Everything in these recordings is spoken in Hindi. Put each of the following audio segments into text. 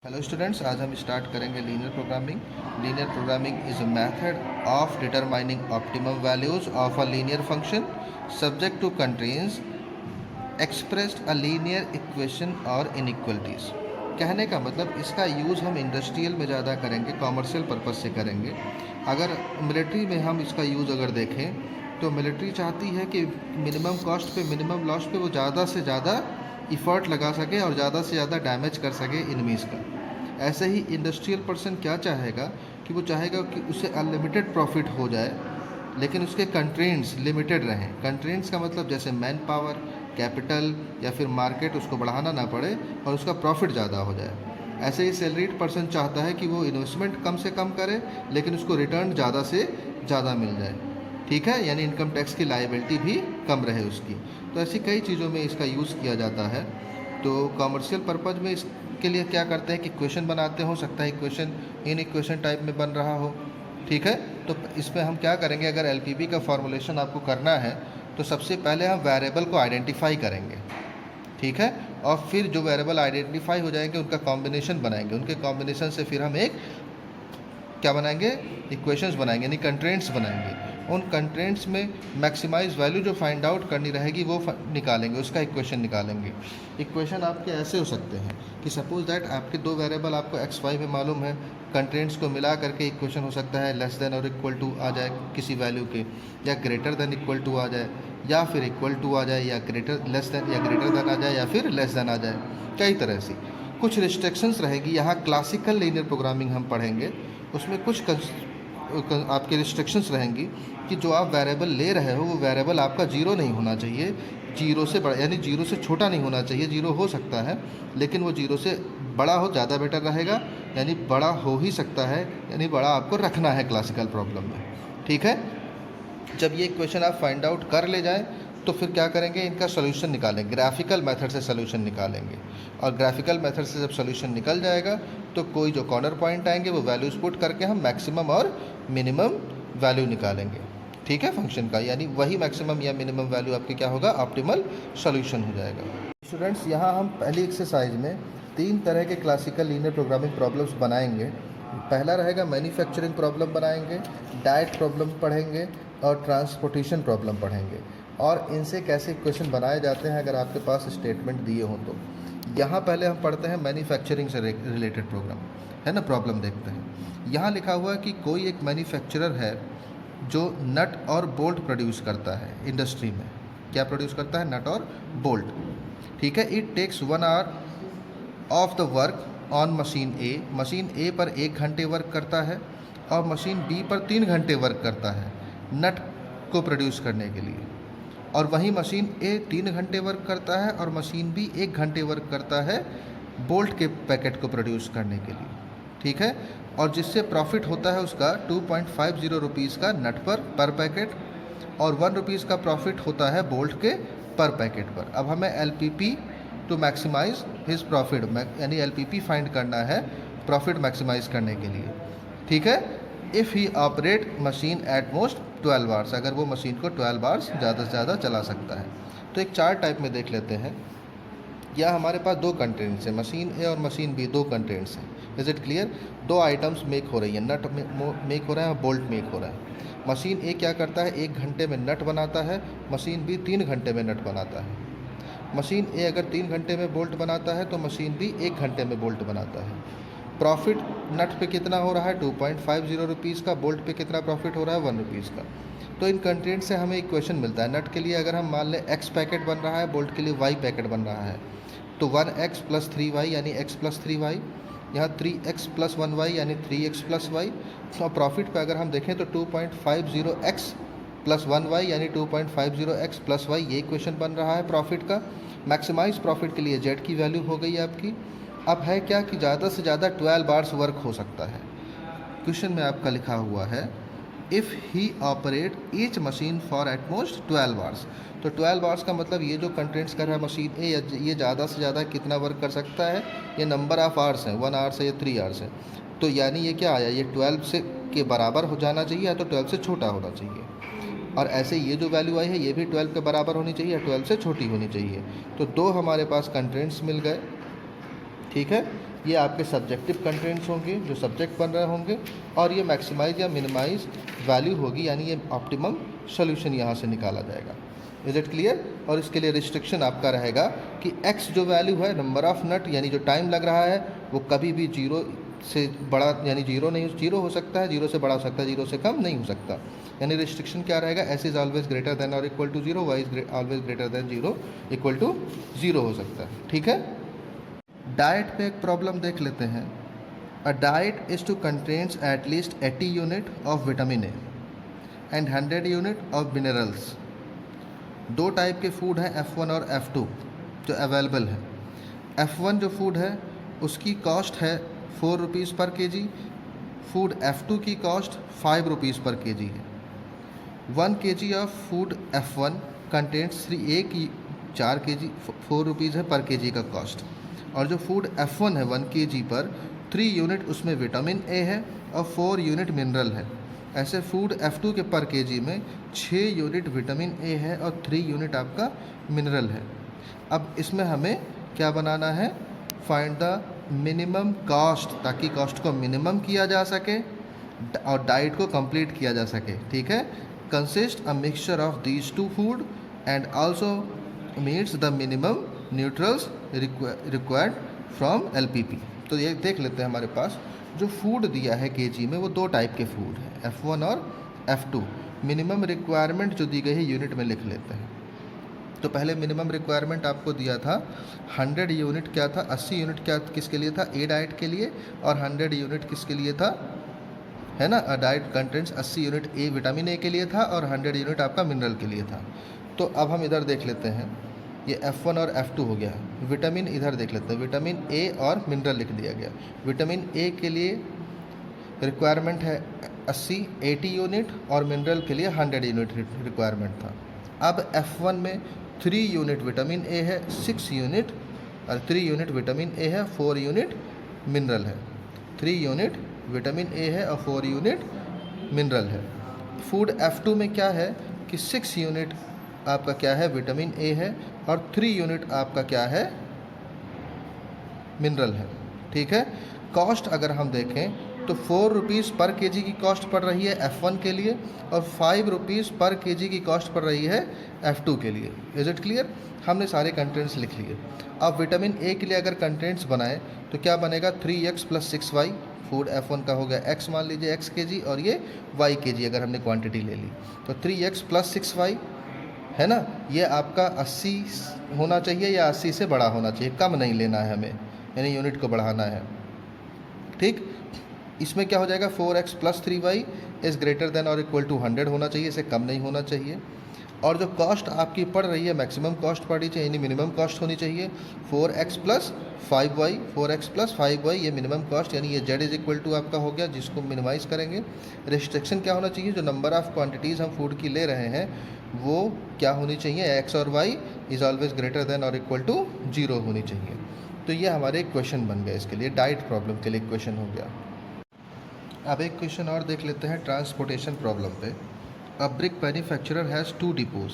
हेलो स्टूडेंट्स, आज हम स्टार्ट करेंगे linear programming. Linear programming is a method of determining optimum values of a linear function subject to constraints expressed a linear equation और इनइक्वलिटीज़। कहने का मतलब इसका यूज़ हम इंडस्ट्रियल में ज़्यादा करेंगे, कॉमर्शियल पर्पज़ से करेंगे। अगर मिलिट्री में हम इसका यूज़ अगर देखें तो मिलिट्री चाहती है कि मिनिमम कॉस्ट पे मिनिमम लॉस पे वो ज़्यादा से ज़्यादा इफ़र्ट लगा सके और ज़्यादा से ज़्यादा डैमेज कर सके इनमीज़ का। ऐसे ही इंडस्ट्रियल पर्सन क्या चाहेगा कि वो चाहेगा कि उसे अनलिमिटेड प्रॉफिट हो जाए, लेकिन उसके कंट्रेंट्स लिमिटेड रहें। कंट्रेंट्स का मतलब जैसे मैन पावर, कैपिटल या फिर मार्केट उसको बढ़ाना ना पड़े और उसका प्रॉफिट ज़्यादा हो जाए। ऐसे ही सैलरीड पर्सन चाहता है कि वो इन्वेस्टमेंट कम से कम करे लेकिन उसको रिटर्न ज़्यादा से ज़्यादा मिल जाए। ठीक है, यानी इनकम टैक्स की लायबिलिटी भी कम रहे उसकी। तो ऐसी कई चीज़ों में इसका यूज़ किया जाता है। तो कॉमर्शियल पर्पज़ में इसके लिए क्या करते हैं कि इक्वेशन बनाते, हो सकता है इक्वेशन इन इक्वेशन टाइप में बन रहा हो। ठीक है, तो इसमें हम क्या करेंगे, अगर एलपीबी का फॉर्मुलेशन आपको करना है तो सबसे पहले हम वेरिएबल को आइडेंटिफाई करेंगे। ठीक है, और फिर जो वेरिएबल आइडेंटिफाई हो जाएंगे उनका कॉम्बिनेशन बनाएंगे। उनके कॉम्बिनेशन से फिर हम एक क्या बनाएंगे, इक्वेशंस बनाएंगे, यानी कंट्रेंट्स बनाएंगे। उन कंट्रेंट्स में मैक्सिमाइज वैल्यू जो फाइंड आउट करनी रहेगी वो निकालेंगे, उसका इक्वेशन निकालेंगे। इक्वेशन आपके ऐसे हो सकते हैं कि सपोज दैट आपके दो वेरिएबल आपको एक्स वाई में मालूम है, कंट्रेंट्स को मिला करके इक्वेशन हो सकता है लेस देन और इक्वल टू आ जाए किसी वैल्यू के, या ग्रेटर देन इक्वल टू आ जाए, या फिर इक्वल टू आ जाए, या ग्रेटर लेस देन या ग्रेटर देन आ जाए, या फिर लेस देन आ जाए। कई तरह से कुछ रिस्ट्रिक्शंस रहेगी। यहाँ क्लासिकल लीनियर प्रोग्रामिंग हम पढ़ेंगे, उसमें कुछ आपके रिस्ट्रिक्शंस रहेंगी कि जो आप वेरिएबल ले रहे हो वो वेरिएबल आपका जीरो नहीं होना चाहिए, जीरो से बड़ा, यानी जीरो से छोटा नहीं होना चाहिए। जीरो हो सकता है लेकिन वो जीरो से बड़ा हो ज़्यादा बेटर रहेगा, यानी बड़ा हो ही सकता है, यानी बड़ा आपको रखना है क्लासिकल प्रॉब्लम में। ठीक है, जब ये इक्वेशन आप फाइंड आउट कर ले जाएं तो फिर क्या करेंगे, इनका सोल्यूशन निकालेंगे, ग्राफिकल मेथड से सोल्यूशन निकालेंगे। और ग्राफिकल मेथड से जब सोल्यूशन निकल जाएगा तो कोई जो कॉर्नर पॉइंट आएंगे वो वैल्यूज पुट करके हम मैक्सिमम और मिनिमम वैल्यू निकालेंगे। ठीक है, फंक्शन का, यानी वही मैक्सिमम या मिनिमम वैल्यू आपके क्या होगा, ऑप्टिमल सोल्यूशन हो जाएगा। स्टूडेंट्स, यहाँ हम पहली एक्सरसाइज में 3 तरह के क्लासिकल लीनियर प्रोग्रामिंग प्रॉब्लम्स बनाएंगे। पहला रहेगा मैन्युफैक्चरिंग प्रॉब्लम बनाएंगे, डाइट प्रॉब्लम पढ़ेंगे और ट्रांसपोर्टेशन प्रॉब्लम पढ़ेंगे। और इनसे कैसे इक्वेशन बनाए जाते हैं अगर आपके पास स्टेटमेंट दिए हों तो। यहाँ पहले हम पढ़ते हैं मैन्युफैक्चरिंग से रिलेटेड प्रोग्राम, है ना, प्रॉब्लम देखते हैं। यहाँ लिखा हुआ है कि कोई एक मैन्युफैक्चरर है जो नट और बोल्ट प्रोड्यूस करता है इंडस्ट्री में। क्या प्रोड्यूस करता है, नट और बोल्ट। ठीक है, it takes 1 hour of the work on machine A. Machine A पर 1 घंटे वर्क करता है और मशीन बी पर 3 घंटे वर्क करता है नट को प्रोड्यूस करने के लिए। और वहीं मशीन ए 3 घंटे वर्क करता है और मशीन बी 1 घंटे वर्क करता है बोल्ट के पैकेट को प्रोड्यूस करने के लिए। ठीक है, और जिससे प्रॉफिट होता है उसका 2.50 रुपीज़ का नट पर पैकेट और 1 रुपीज़ का प्रॉफिट होता है बोल्ट के पर पैकेट पर। अब हमें LPP to maximise his profit, यानी एलपीपी फाइंड करना है प्रॉफिट मैक्सिमाइज करने के लिए। ठीक है, if he operate machine at most 12 hours, अगर वो मशीन को 12 आवर्स ज़्यादा से ज़्यादा चला सकता है। तो एक चार्ट टाइप में देख लेते हैं। या हमारे पास 2 कंटेंट्स हैं, मशीन ए और मशीन बी, 2 कंटेंट्स हैं। Is it clear? 2 items make हो रही है, नट मेक हो रहा है और बोल्ट मेक हो रहा है। मशीन ए क्या करता है, 1 घंटे में नट बनाता है, मशीन बी 3 घंटे में नट बनाता है। मशीन ए अगर 3 घंटे में बोल्ट बनाता है तो मशीन बी 1 घंटे में बोल्ट बनाता है। प्रॉफिट नट पे कितना हो रहा है, 2.50 रुपीज़ का। बोल्ट पे कितना प्रॉफिट हो रहा है, 1 रुपीज़ का। तो इन कंटेंट से हमें इक्वेशन मिलता है। नट के लिए अगर हम मान लें x पैकेट बन रहा है, बोल्ट के लिए y पैकेट बन रहा है, तो 1x + 3y यानी x + 3y, यहाँ 3x + 1y यानी 3x + y। तो प्रॉफिट पे अगर हम देखें तो 2.50x + 1y यानी 2.50x + y, ये इक्वेशन बन रहा है प्रॉफिट का। मैक्सिमाइज प्रॉफिट के लिए z की वैल्यू हो गई आपकी। अब है क्या कि ज़्यादा से ज़्यादा 12 आवर्स वर्क हो सकता है। क्वेश्चन में आपका लिखा हुआ है if he operate each machine for at most 12 hours. तो 12 आवर्स का मतलब ये जो कंटेंट्स कर रहा है मशीन ए, ये ज़्यादा से ज़्यादा कितना वर्क कर सकता है, ये नंबर ऑफ़ आवर्स हैं, 1 आवर्स है या 3 आवर्स है। तो यानी ये क्या आया, ये 12 से के बराबर हो जाना चाहिए या तो 12 से छोटा होना चाहिए। और ऐसे ये जो वैल्यू आई है ये भी 12 के बराबर होनी चाहिए या 12 से छोटी होनी चाहिए। तो 2 हमारे पास कंटेंट्स मिल गए। ठीक है, ये आपके सब्जेक्टिव कंटेंट्स होंगे जो सब्जेक्ट बन रहे होंगे, और ये मैक्सिमाइज या मिनिमाइज वैल्यू होगी, यानी ये ऑप्टिमम सोल्यूशन यहाँ से निकाला जाएगा। Is it clear? और इसके लिए रिस्ट्रिक्शन आपका रहेगा कि x जो वैल्यू है, नंबर ऑफ नट यानी जो टाइम लग रहा है, वो कभी भी 0 से बड़ा यानी 0 नहीं, 0 हो सकता है, 0 से बड़ा हो सकता है, 0 से कम नहीं हो सकता। यानी रिस्ट्रिक्शन क्या रहेगा? s is always greater than और equal to 0, y is always greater than 0 equal to 0 हो सकता है। ठीक है। डाइट पे एक प्रॉब्लम देख लेते हैं। A diet is to contains at least 80 unit of vitamin A and 100 unit of minerals. दो टाइप के फूड हैं, F1 और F2, जो अवेलेबल है। F1 जो फूड है उसकी कॉस्ट है 4 रुपीज़ पर केजी। फूड F2 की कॉस्ट 5 रुपीज़ पर केजी है। 1 kg of food F1 contents 3A की 4 kg, 4 रुपीज़ है पर केजी का कॉस्ट। और जो फूड F1 है 1 kg पर 3 यूनिट उसमें विटामिन ए है और 4 यूनिट मिनरल है। ऐसे फूड F2 के पर केजी में 6 यूनिट विटामिन ए है और 3 यूनिट आपका मिनरल है। अब इसमें हमें क्या बनाना है? फाइंड द मिनिमम कॉस्ट, ताकि कॉस्ट को मिनिमम किया जा सके और डाइट को कंप्लीट किया जा सके। ठीक है। Consist a mixture of these two food and also meets the minimum neutrals required from LPP। तो ये देख लेते हैं, हमारे पास जो फूड दिया है केजी में वो दो टाइप के फूड हैं, F1 और F2। मिनिमम रिक्वायरमेंट जो दी गई है यूनिट में लिख लेते हैं। तो पहले मिनिमम रिक्वायरमेंट आपको दिया था 100 यूनिट क्या था, 80 यूनिट क्या किसके लिए था? ए डाइट के लिए, और 100 यूनिट किसके लिए था? है ना, diet contents 80 unit A vitamin A के लिए था और 100 यूनिट आपका मिनरल के लिए था। तो अब हम इधर देख लेते हैं, ये F1 और F2 हो गया। विटामिन इधर देख लेते हैं, विटामिन ए और मिनरल लिख दिया गया। विटामिन ए के लिए रिक्वायरमेंट है 80 यूनिट और मिनरल के लिए 100 यूनिट रिक्वायरमेंट था। अब F1 में 3 यूनिट विटामिन ए है, 6 यूनिट और 3 यूनिट विटामिन ए है, 4 यूनिट मिनरल है। 3 यूनिट विटामिन ए है और 4 यूनिट मिनरल है। फूड F2 में क्या है कि 6 यूनिट आपका क्या है? विटामिन ए है और 3 यूनिट आपका क्या है? मिनरल है। ठीक है। कॉस्ट अगर हम देखें तो 4 रुपीज़ पर केजी की कॉस्ट पड़ रही है F1 के लिए और 5 रुपीज़ पर केजी की कॉस्ट पड़ रही है F2 के लिए। Is it clear? हमने सारे कंटेंट्स लिख लिए। अब विटामिन ए के लिए अगर कंटेंट्स बनाएं तो क्या बनेगा? 3x + 6y। फूड F1 का हो गया x, मान लीजिए x kg, और ये y kg अगर हमने क्वांटिटी ले ली तो 3x + 6y है ना। ये आपका 80 होना चाहिए या 80 से बड़ा होना चाहिए, कम नहीं लेना है हमें, यानी यूनिट को बढ़ाना है। ठीक। इसमें क्या हो जाएगा? 4x + 3y is greater than और इक्वल टू 100 होना चाहिए, इसे कम नहीं होना चाहिए। और जो कॉस्ट आपकी पड़ रही है मैक्सिमम कॉस्ट पड़ी चाहिए, यानी मिनिमम कॉस्ट होनी चाहिए 4x + 5y। 4x + 5y ये मिनिमम कॉस्ट, यानी ये z इज़ इक्वल टू आपका हो गया, जिसको मिनिमाइज़ करेंगे। रिस्ट्रिक्शन क्या होना चाहिए? जो नंबर ऑफ़ क्वांटिटीज़ हम फूड की ले रहे हैं वो क्या होनी चाहिए? x और y is always greater than और इक्वल टू 0 होनी चाहिए। तो ये हमारे क्वेश्चन बन गए, इसके लिए डाइट प्रॉब्लम के लिए क्वेश्चन हो गया। अब एक क्वेश्चन और देख लेते हैं ट्रांसपोर्टेशन प्रॉब्लम पे। अ brick manufacturer has 2 depots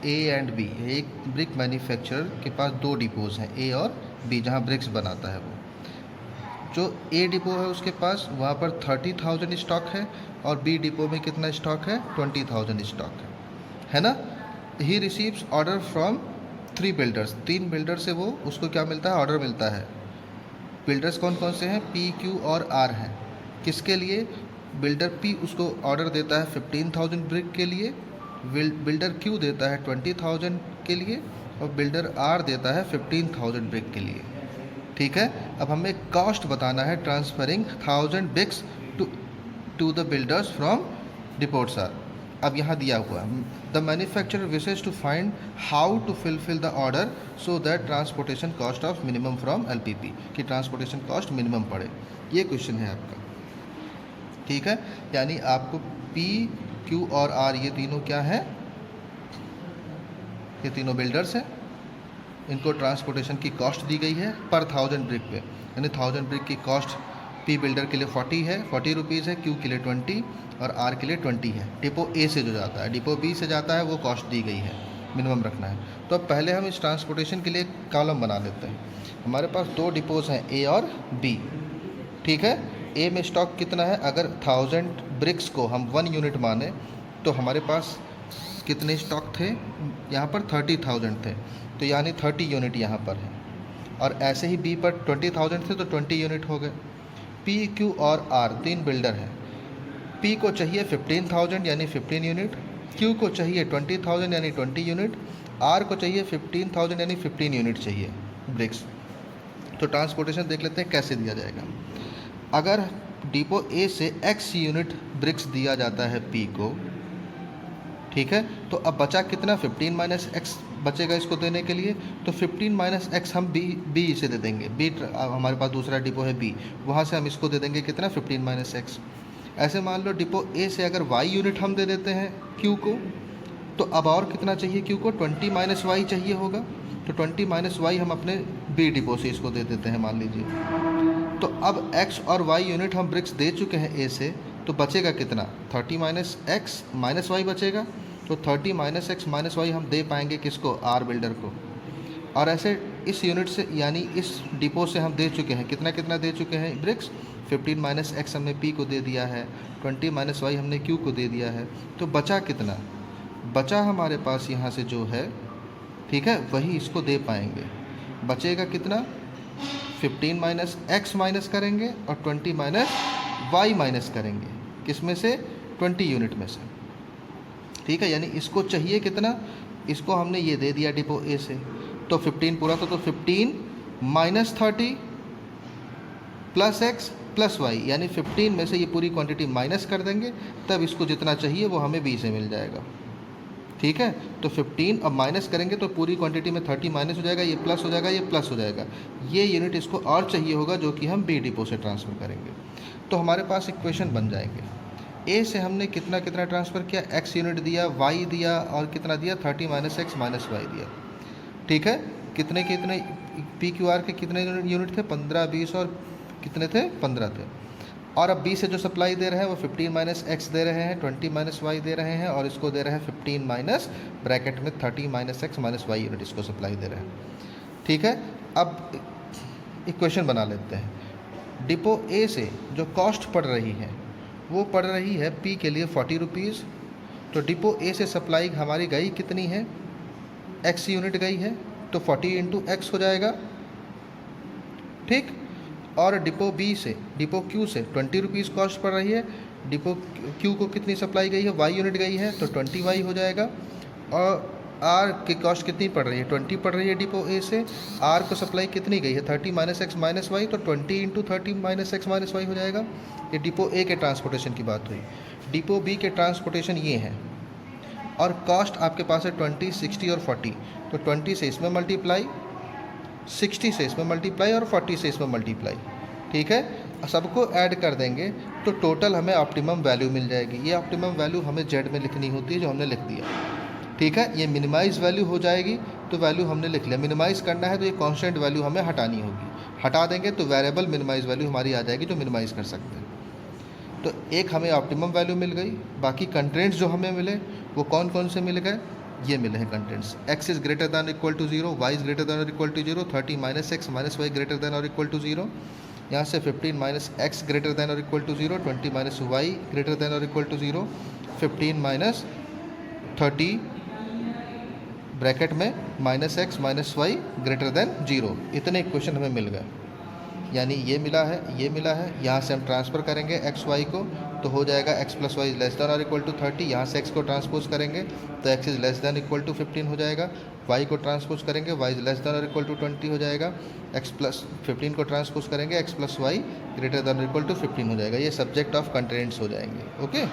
A and B। एक ब्रिक मैन्युफैक्चरर के पास 2 डिपोज हैं A और B, जहाँ ब्रिक्स बनाता है वो। जो A डिपो है उसके पास वहाँ पर 30,000 स्टॉक है और B डिपो में कितना स्टॉक है? 20,000 स्टॉक है ना। He receives order from 3 builders. 3 builder से वो उसको क्या मिलता है? ऑर्डर मिलता है। बिल्डर्स कौन कौन से हैं? P, Q और R हैं। किसके लिए? बिल्डर P उसको ऑर्डर देता है 15,000 ब्रिक के लिए, बिल्डर Q देता है 20,000 के लिए और बिल्डर R देता है 15,000 ब्रिक के लिए। ठीक है। अब हमें कॉस्ट बताना है transferring 1000 bricks to the builders from depots R. अब यहाँ दिया हुआ the manufacturer wishes to find how to fulfil the order so that transportation cost of minimum from LPP, कि ट्रांसपोर्टेशन कॉस्ट मिनिमम पड़े। ये क्वेश्चन है आपका। ठीक है। यानी आपको P, Q और R ये तीनों क्या हैं? ये तीनों बिल्डर्स हैं। इनको ट्रांसपोर्टेशन की कॉस्ट दी गई है पर 1000 ब्रिक पे, यानी 1000 ब्रिक की कॉस्ट P बिल्डर के लिए 40 है, 40 रुपीज़ है, Q के लिए 20 और R के लिए 20 है। डिपो A से जो जाता है, डिपो B से जाता है वो कॉस्ट दी गई है। मिनिमम रखना है। तो अब पहले हम इस ट्रांसपोर्टेशन के लिए एक कॉलम बना लेते हैं। हमारे पास 2 डिपोज हैं, ए और बी, ठीक है। ए में स्टॉक कितना है, अगर 1000 ब्रिक्स को हम 1 यूनिट माने तो हमारे पास कितने स्टॉक थे, यहाँ पर 30,000 थे, तो यानी 30 यूनिट यहाँ पर है। और ऐसे ही बी पर 20,000 थे तो 20 यूनिट हो गए। पी, क्यू और आर 3 बिल्डर हैं। पी को चाहिए 15,000 यानी 15 यूनिट, क्यू को चाहिए 20,000 यानी 20 यूनिट, आर को चाहिए 15,000 यानी 15 यूनिट चाहिए ब्रिक्स। तो ट्रांसपोर्टेशन देख लेते हैं कैसे दिया जाएगा। अगर डिपो ए से x यूनिट ब्रिक्स दिया जाता है पी को, ठीक है, तो अब बचा कितना, 15 माइनस एक्स बचेगा इसको देने के लिए। तो 15 माइनस एक्स हम बी से दे देंगे। बी हमारे पास दूसरा डिपो है बी, वहाँ से हम इसको दे देंगे कितना, 15 माइनस एक्स। ऐसे मान लो डिपो ए से अगर y यूनिट हम दे देते हैं क्यू को, तो अब और कितना चाहिए क्यू को, 20 माइनस वाई चाहिए होगा। तो 20 माइनस वाई हम अपने बी डिपो से इसको दे देते हैं मान लीजिए। तो अब x और y यूनिट हम ब्रिक्स दे चुके हैं ए से, तो बचेगा कितना, 30 माइनस एक्स माइनस वाई बचेगा। तो 30 माइनस एक्स माइनस वाई हम दे पाएंगे किसको, आर बिल्डर को। और ऐसे इस यूनिट से यानी इस डिपो से हम दे चुके हैं कितना कितना दे चुके हैं ब्रिक्स, 15 माइनस एक्स हमने पी को दे दिया है, 20 माइनस वाई हमने क्यू को दे दिया है। तो बचा कितना, बचा हमारे पास यहाँ से जो है, ठीक है, वही इसको दे पाएंगे। बचेगा कितना, 15 माइनस एक्स माइनस करेंगे और 20 माइनस वाई माइनस करेंगे, किस में से, 20 यूनिट में से, ठीक है। यानी इसको चाहिए कितना, इसको हमने ये दे दिया डिपो ए से, तो 15 पूरा तो 15 minus 30 plus x plus y, यानी 15 में से ये पूरी क्वांटिटी माइनस कर देंगे, तब इसको जितना चाहिए वो हमें बी से मिल जाएगा, ठीक है। तो 15 अब माइनस करेंगे तो पूरी क्वांटिटी में 30 माइनस हो जाएगा, ये प्लस हो जाएगा, ये प्लस हो जाएगा। ये यूनिट इसको और चाहिए होगा जो कि हम बी डिपो से ट्रांसफ़र करेंगे। तो हमारे पास इक्वेशन बन जाएंगे। ए से हमने कितना कितना ट्रांसफ़र किया, एक्स यूनिट दिया, वाई दिया और कितना दिया, 30 माइनस एक्स माइनस वाई दिया, ठीक है। कितने कितने पी क्यू आर के कितने यूनिट थे, 15 20 और कितने थे, 15 थे। और अब बी से जो सप्लाई दे रहे हैं वो 15 माइनस एक्स दे रहे हैं, 20 माइनस वाई दे रहे हैं, और इसको दे रहे हैं 15 माइनस ब्रैकेट में 30 minus x minus y unit इसको सप्लाई दे रहे हैं, ठीक है। अब इक्वेशन बना लेते हैं। डिपो ए से जो कॉस्ट पड़ रही है वो पड़ रही है पी के लिए 40 रुपीज़। तो डिपो ए से सप्लाई हमारी गई कितनी है, एक्स यूनिट गई है, तो 40 इंटू एक्स हो जाएगा, ठीक। और डिपो बी से, डिपो क्यू से 20 रुपीज़ कॉस्ट पड़ रही है, डिपो क्यू को कितनी सप्लाई गई है, वाई यूनिट गई है, तो 20 वाई हो जाएगा। और आर की कॉस्ट कितनी पड़ रही है, 20 पड़ रही है डिपो ए से, आर को सप्लाई कितनी गई है, 30 माइनस एक्स माइनस वाई, तो 20 into 30 minus x minus y हो जाएगा। ये डिपो ए के ट्रांसपोर्टेशन की बात हुई। डिपो बी के ट्रांसपोर्टेशन ये है, और कॉस्ट आपके पास है 20, 60 और 40, तो 20 से इसमें मल्टीप्लाई, 60 से इसमें मल्टीप्लाई और 40 से इसमें मल्टीप्लाई, ठीक है। सबको ऐड कर देंगे तो टोटल हमें ऑप्टिमम वैल्यू मिल जाएगी। ये ऑप्टिमम वैल्यू हमें जेड में लिखनी होती है, जो हमने लिख दिया, ठीक है। ये मिनिमाइज वैल्यू हो जाएगी, तो वैल्यू हमने लिख लिया। मिनिमाइज़ करना है तो ये कांस्टेंट वैल्यू हमें हटानी होगी, हटा देंगे तो वेरिएबल मिनिमाइज वैल्यू हमारी आ जाएगी जो मिनिमाइज़ कर सकते हैं। तो एक हमें ऑप्टिमम वैल्यू मिल गई। बाकी कंटेंट्स जो हमें मिले वो कौन कौन से मिल गए, ये मिले हैं contents. X is greater than equal to 0, y is greater than और equal to 0, 30 minus x minus y greater than और इक्वल टू 0, यहाँ से 15 माइनस एक्स ग्रेटर दैन और equal to 0, 20 minus y greater than और इक्वल टू 0, 15 माइनस 30 ब्रैकेट में minus x minus y greater than 0। इतने इक्वेशन हमें मिल गए, यानी ये मिला है, ये मिला है। यहाँ से हम ट्रांसफ़र करेंगे एक्स वाई को, तो हो जाएगा x plus y less than और इक्वल टू 30। यहाँ से एक्स को ट्रांसपोज करेंगे तो x is less than equal to 15 हो जाएगा। वाई को ट्रांसपोज करेंगे, वाई इज़ लेस दैन और इक्वल टू 20 हो जाएगा। एक्स प्लस 15 को ट्रांसपोज करेंगे, x plus y greater than और इक्वल टू 15 हो जाएगा। ये सब्जेक्ट ऑफ कंटेंट्स हो जाएंगे, ओके।